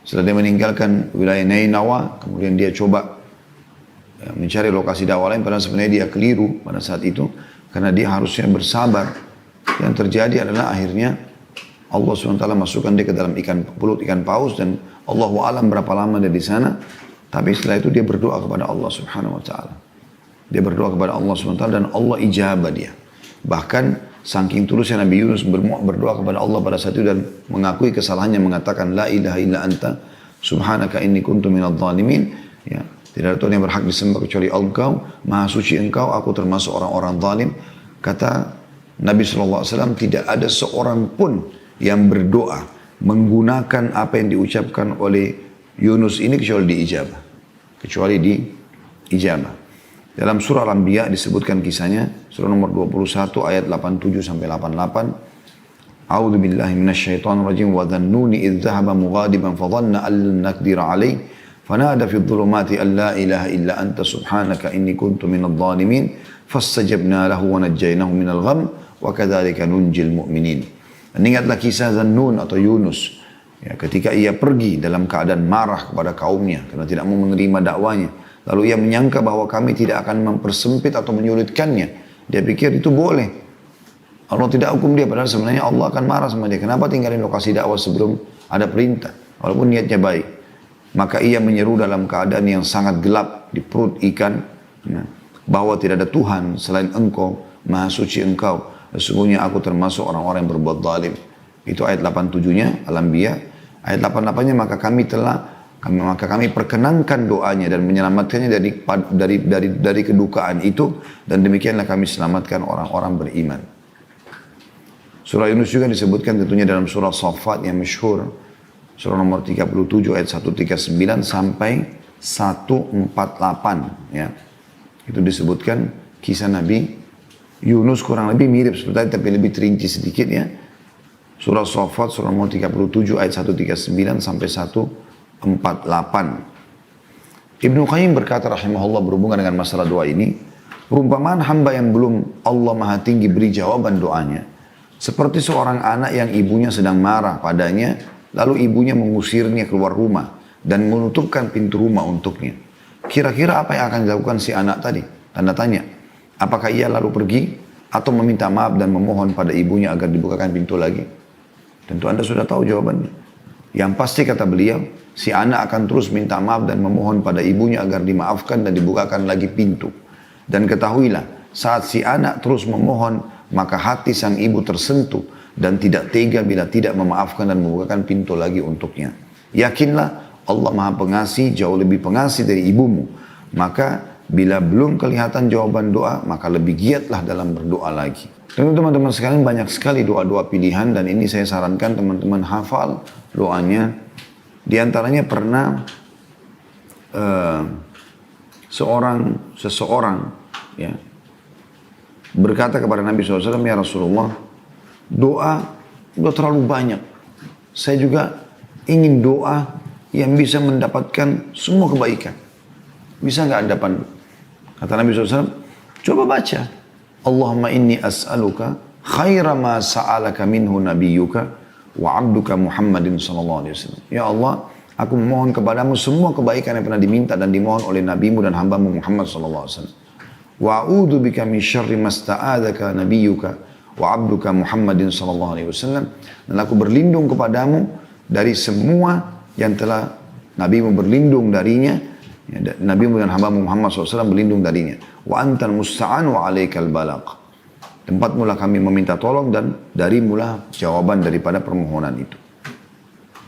setelah dia meninggalkan wilayah Nainawa, kemudian dia coba mencari lokasi dakwah lain, padahal sebenarnya dia keliru pada saat itu, karena dia harusnya bersabar. Yang terjadi adalah akhirnya Allah SWT masukkan dia ke dalam pulut ikan paus, dan Allahu a'lam berapa lama dia di sana. Tapi setelah itu dia berdoa kepada Allah Subhanahu wa taala. Dia berdoa kepada Allah SWT dan Allah ijabah dia. Bahkan saking tulusnya Nabi Yunus berdoa kepada Allah pada saat itu dan mengakui kesalahannya, mengatakan la ilaha illa anta subhanaka inni kuntu minadh dhalimin. Ya, tidak ada Tuhan yang berhak disembah kecuali Engkau, Maha Suci Engkau, aku termasuk orang-orang zalim. Kata Nabi SAW, tidak ada seorang pun yang berdoa menggunakan apa yang diucapkan oleh Yunus ini kecuali diijabah. Kecuali diijabah. Dalam surah Al-Anbiya disebutkan kisahnya, surah nomor 21 ayat 87 sampai 88. A'udzu billahi minasyaitonir rajim wa dhannuni idh dhahaba mughadiban fa dhanna an lan naqdira alayhi fanada fi dhulumati an la ilaha illa anta subhanaka inni kuntu minadh dhalimin fastajabna lahu wa najjaynahu minal gham wa kadzalika nunjil mu'minin. Dan ingatlah kisah Zannun atau Yunus, ya, ketika ia pergi dalam keadaan marah kepada kaumnya karena tidak mau menerima dakwanya. Lalu ia menyangka bahwa kami tidak akan mempersempit atau menyulitkannya. Dia pikir itu boleh. Allah tidak hukum dia, padahal sebenarnya Allah akan marah sama dia. Kenapa tinggalin lokasi dakwah sebelum ada perintah? Walaupun niatnya baik. Maka ia menyeru dalam keadaan yang sangat gelap di perut ikan, ya, bahwa tidak ada Tuhan selain Engkau, Maha Suci Engkau. Sesungguhnya aku termasuk orang-orang yang berbuat zalim. Itu ayat 87-nya Al-Anbiya. Ayat 88-nya maka kami perkenankan doanya dan menyelamatkannya dari kedukaan itu, dan demikianlah kami selamatkan orang-orang beriman. Surah Yunus juga disebutkan tentunya dalam surah Shaffat yang masyhur. Surah nomor 37 ayat 139 sampai 148 ya. Itu disebutkan kisah Nabi Yunus kurang lebih mirip seperti tadi tapi lebih terinci sedikit ya. Surah Shaffat surah nomor 37 ayat 139 sampai 148. Ibnu Qayyim berkata rahimahullah berhubungan dengan masalah doa ini, perumpamaan hamba yang belum Allah Maha Tinggi beri jawaban doanya seperti seorang anak yang ibunya sedang marah padanya, lalu ibunya mengusirnya keluar rumah dan menutupkan pintu rumah untuknya. Kira-kira apa yang akan dilakukan si anak tadi? Tanda tanya. Apakah ia lalu pergi atau meminta maaf dan memohon pada ibunya agar dibukakan pintu lagi? Tentu Anda sudah tahu jawabannya. Yang pasti kata beliau, si anak akan terus minta maaf dan memohon pada ibunya agar dimaafkan dan dibukakan lagi pintu. Dan ketahuilah, saat si anak terus memohon, maka hati sang ibu tersentuh dan tidak tega bila tidak memaafkan dan membukakan pintu lagi untuknya. Yakinlah Allah Maha Pengasih, jauh lebih pengasih dari ibumu. Maka bila belum kelihatan jawaban doa, maka lebih giatlah dalam berdoa lagi. Tentu teman-teman sekalian banyak sekali doa-doa pilihan dan ini saya sarankan teman-teman hafal doanya. Di antaranya pernah seseorang ya, berkata kepada Nabi SAW, ya Rasulullah, doa udah terlalu banyak. Saya juga ingin doa yang bisa mendapatkan semua kebaikan. Bisa nggak Anda pandu? Kata Nabi SAW, coba baca. Allahumma inni as'aluka khaira ma sa'alaka minhu nabiyyuka wa abduka Muhammadin sallallahu alaihi wasallam. Ya Allah, aku memohon kepadamu semua kebaikan yang pernah diminta dan dimohon oleh nabimu dan hambamu Muhammad sallallahu alaihi wasallam. Wa a'udzu bika min syarri masta'adzaka nabiyyuka wa abduka Muhammadin sallallahu alaihi wasallam. Dan aku berlindung kepadamu dari semua yang telah nabimu berlindung darinya, ya, nabimu dan hambamu Muhammad SAW berlindung darinya. Wa antal musta'an wa alaikal balagh. Tempatmu lah kami meminta tolong dan darimulah jawaban daripada permohonan itu.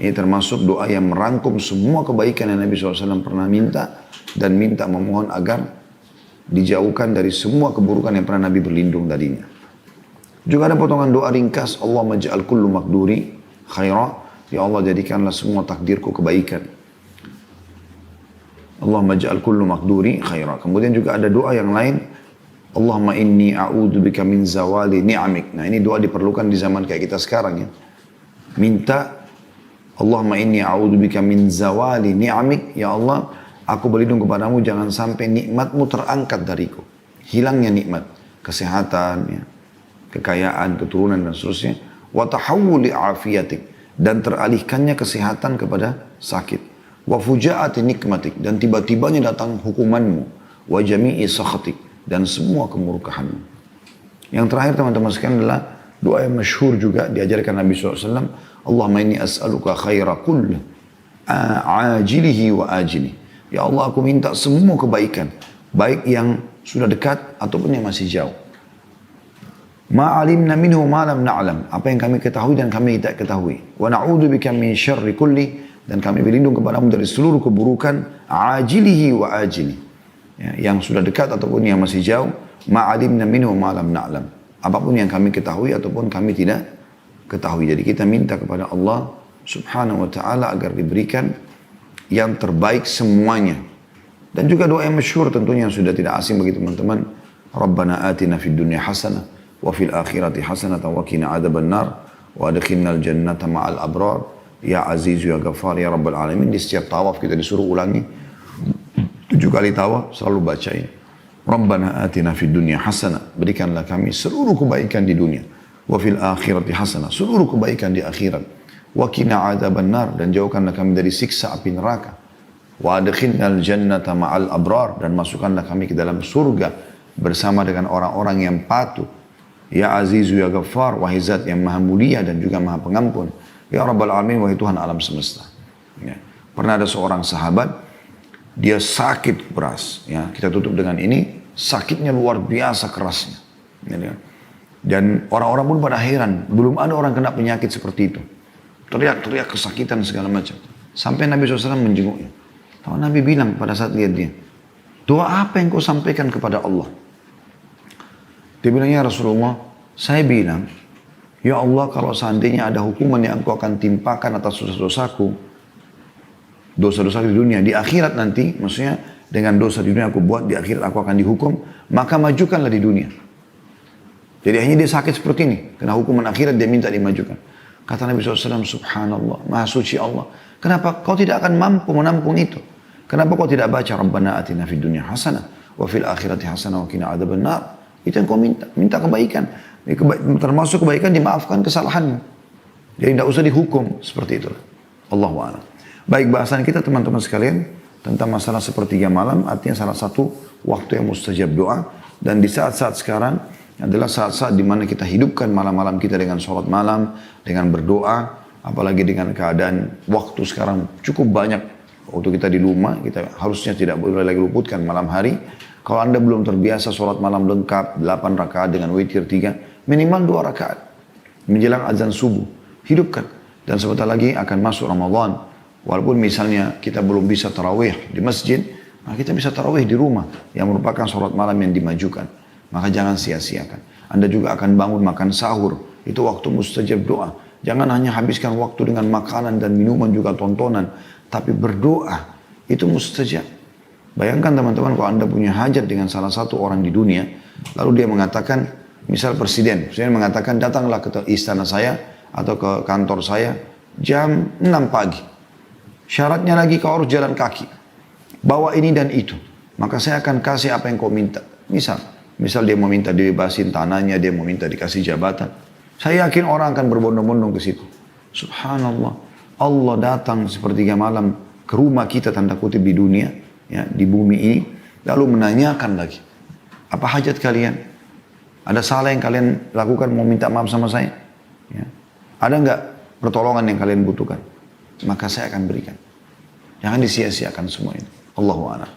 Ini termasuk doa yang merangkum semua kebaikan yang Nabi SAW pernah minta dan minta memohon agar dijauhkan dari semua keburukan yang pernah Nabi berlindung darinya. Juga ada potongan doa ringkas, Allah maj'al kullu makduri khaira. Ya Allah, jadikanlah semua takdirku kebaikan. Allah maj'al kullu makduri khaira. Kemudian juga ada doa yang lain, Allahumma inni a'udzubika min zawali ni'amik. Nah, ini doa diperlukan di zaman kayak kita sekarang ya. Minta Allahumma inni a'udzubika min zawali ni'amik. Ya Allah, aku berlindung kepadamu jangan sampai nikmatmu terangkat dariku. Hilangnya nikmat, kesehatan, ya, kekayaan, keturunan dan seterusnya. Wa tahawuli afiyatik, dan teralihkannya kesehatan kepada sakit. Wa fujaati nikmatik, dan tiba-tibanya datang hukumanmu. Wa jami'i sakhatik, dan semua kemurkahanmu. Yang terakhir teman-teman sekalian adalah doa yang masyhur juga diajarkan Nabi SAW. Allahumma inni as'aluka khaira kulli ajilihi wa ajilihi. Ya Allah, aku minta semua kebaikan, baik yang sudah dekat ataupun yang masih jauh. Ma'alimna minhu ma lam na'lam, apa yang kami ketahui dan kami tidak ketahui. Wa na'udzubika min syarri kulli, dan kami berlindung kepadamu dari seluruh keburukan ajilihi wa ajili. Ya, yang sudah dekat ataupun yang masih jauh. Ma'alimna minhu ma lam na'lam, apapun yang kami ketahui ataupun kami tidak ketahui. Jadi kita minta kepada Allah Subhanahu wa taala agar diberikan yang terbaik semuanya. Dan juga doa yang masyhur tentunya yang sudah tidak asing bagi teman-teman. Rabbana atina fid dunya hasanah wa fil akhirati hasanah wa qina adzabannar wa adkhilnal jannata ma'al abrar ya aziz ya ghafar ya rabbal alamin. Di setiap tawaf kita disuruh ulangi 7 kali tawaf, selalu baca ini. Rabbana atina fid dunya hasanah, berikanlah kami seluruh kebaikan di dunia. Wa fil akhirati hasanah, seluruh kebaikan di akhirat. Wa qina adzabannar, dan jauhkanlah kami dari siksa api neraka. Wa adkhilnal jannata ma'al abrar, dan masukkanlah kami ke dalam surga bersama dengan orang-orang yang patuh. Ya Azizu ya Ghaffar, wahai zat yang maha mulia dan juga maha pengampun. Ya Rabbal alamin, wahai Tuhan alam semesta. Ya. Pernah ada seorang sahabat, dia sakit keras. Ya, kita tutup dengan ini, sakitnya luar biasa kerasnya. Ya. Dan orang-orang pun pada heran, belum ada orang kena penyakit seperti itu. Teriak-teriak kesakitan segala macam. Sampai Nabi SAW menjenguknya. Tahu Nabi bilang pada saat lihat dia, doa apa yang kau sampaikan kepada Allah? Dia bilang, ya Rasulullah, saya bilang, Ya Allah, kalau seandainya ada hukuman yang engkau akan timpakan atas dosa-dosaku, dosa-dosa di dunia, di akhirat nanti, maksudnya dengan dosa di dunia aku buat, di akhirat aku akan dihukum, maka majukanlah di dunia. Jadi hanya dia sakit seperti ini, karena hukuman akhirat dia minta dimajukan. Kata Nabi SAW, subhanallah, maha suci Allah. Kenapa kau tidak akan mampu menampung itu? Kenapa kau tidak baca Rabbana atina fid dunya hasanah, wa fil akhirati hasanah wa qina adzabannar? Itu yang kau minta, minta kebaikan. Termasuk kebaikan dimaafkan kesalahanmu. Jadi tidak usah dihukum, seperti itulah. Allahu a'lam. Baik, bahasan kita teman-teman sekalian tentang masalah sepertiga malam, artinya salah satu waktu yang mustajab doa. Dan di saat-saat sekarang adalah saat-saat di mana kita hidupkan malam-malam kita dengan sholat malam, dengan berdoa, apalagi dengan keadaan waktu sekarang cukup banyak. Waktu kita di rumah, kita harusnya tidak boleh lagi luputkan malam hari. Kalau Anda belum terbiasa sholat malam lengkap, 8 rakaat dengan witir 3, minimal 2 rakaat. Menjelang azan subuh, hidupkan. Dan sebentar lagi akan masuk Ramadan. Walaupun misalnya kita belum bisa tarawih di masjid, maka kita bisa tarawih di rumah yang merupakan sholat malam yang dimajukan. Maka jangan sia-siakan. Anda juga akan bangun makan sahur. Itu waktu mustajab doa. Jangan hanya habiskan waktu dengan makanan dan minuman juga tontonan. Tapi berdoa itu mustajab. Bayangkan teman-teman kalau Anda punya hajat dengan salah satu orang di dunia. Lalu dia mengatakan, misal presiden mengatakan datanglah ke istana saya atau ke kantor saya jam 6 pagi. Syaratnya lagi kau harus jalan kaki. Bawa ini dan itu. Maka saya akan kasih apa yang kau minta. Misal dia mau minta dibebasin tanahnya, dia mau minta dikasih jabatan. Saya yakin orang akan berbondong-bondong ke situ. Subhanallah. Allah datang sepertiga malam ke rumah kita tanda kutip di dunia, ya, di bumi ini. Lalu menanyakan lagi. Apa hajat kalian? Ada salah yang kalian lakukan mau minta maaf sama saya? Ya. Ada enggak pertolongan yang kalian butuhkan? Maka saya akan berikan. Jangan disia-siakan semua ini. Allahu a'lam.